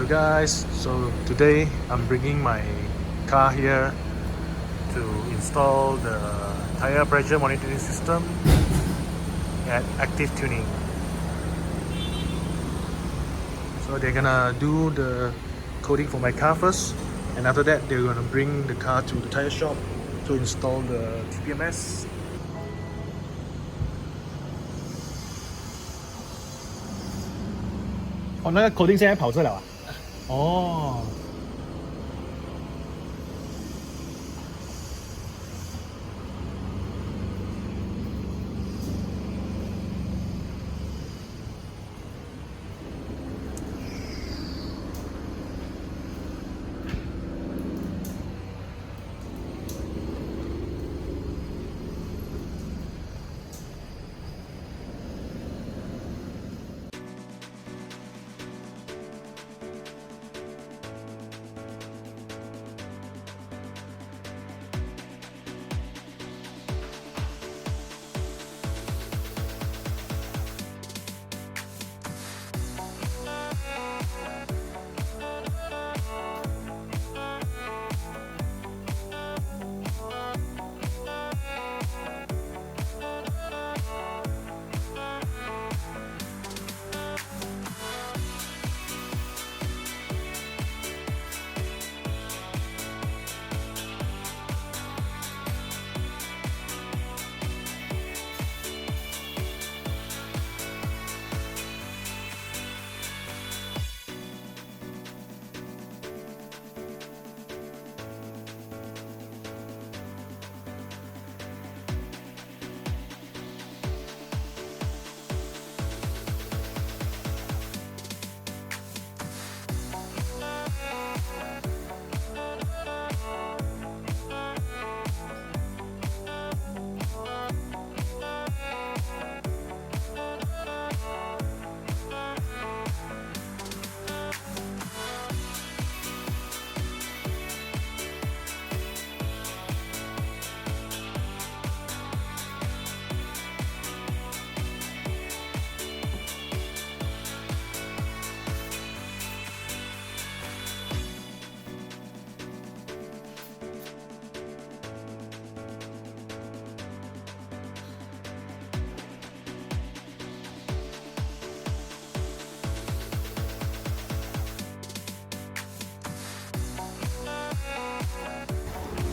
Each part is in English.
guys, so today I'm bringing my car here to install the tire pressure monitoring system at Active Tuning. So they're gonna do the coding for my car first, and after that they're gonna bring the car to the tire shop to install the TPMS.哦，那个 coding 现在跑这了啊？哦。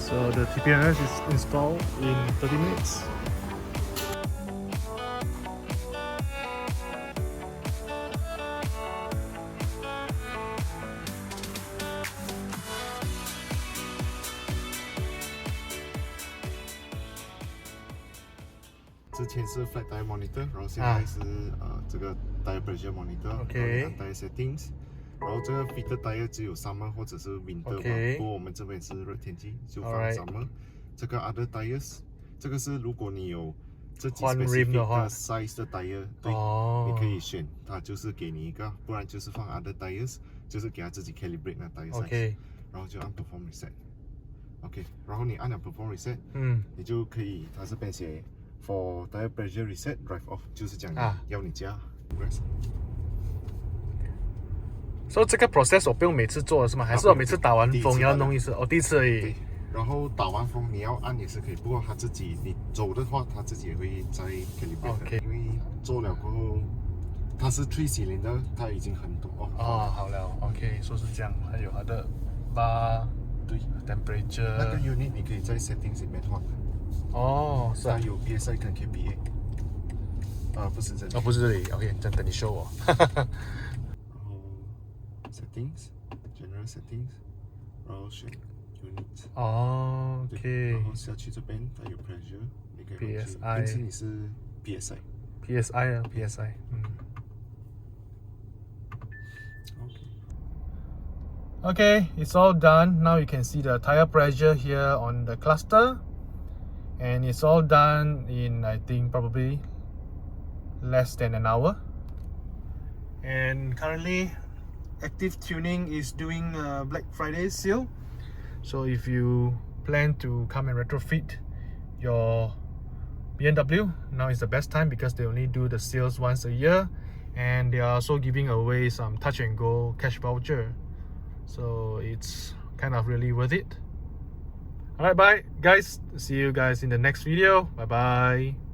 So the TPMS is installed in 30 minutes. This is flat tire monitor, 然后现在是这个 tire pressure monitor， tire settings。然后这个 fitted tire 只有 summer 或者是 winter 嘛，不过我们这边是热天气，就放 summer。这个 other tires， 这个是如果你有这几 specific 的 size 的 tire， 对，你可以选，它就是给你一个，不然就是放 other tires， 就是给它自己 calibrate 那 tire size， 然后就按 perform reset。OK， 然后你按了 perform reset， 你就可以，它这边写 for tire pressure reset drive off， 就是讲要你加。所以这个 process 我不用每次做是吗？还是我每次打完风要弄一次？哦，第一次而已。对，然后打完风你要按也是可以，不过它自己你走的话，它自己也会再 calibrate。因为做了过后，它是3cylinder，它已经很多哦。好了 ，OK， 说是这样，还有它的 bar， 对 temperature， 那个 unit 你可以在 settings 里面换。哦，是啊，有 PSI 跟 KPA。不是这里。不是这里 ，OK， 这样等你 show 我。Settings, General Settings， 然后选 Unit。OK。然后下去这边它有 Pressure， 你可以平时你是 PSI。PSI 啊 ，PSI。Okay, it's all done. Now you can see the tire pressure here on the cluster, and it's all done in I think probably less than an hour. And currently Active Tuning is doing a Black Friday sale, so if you plan to come and retrofit your BMW, now is the best time because they only do the sales once a year, and they are also giving away some touch and go cash voucher. so it's kind of really worth it. Alright, bye guys, see you guys in the next video. Bye bye.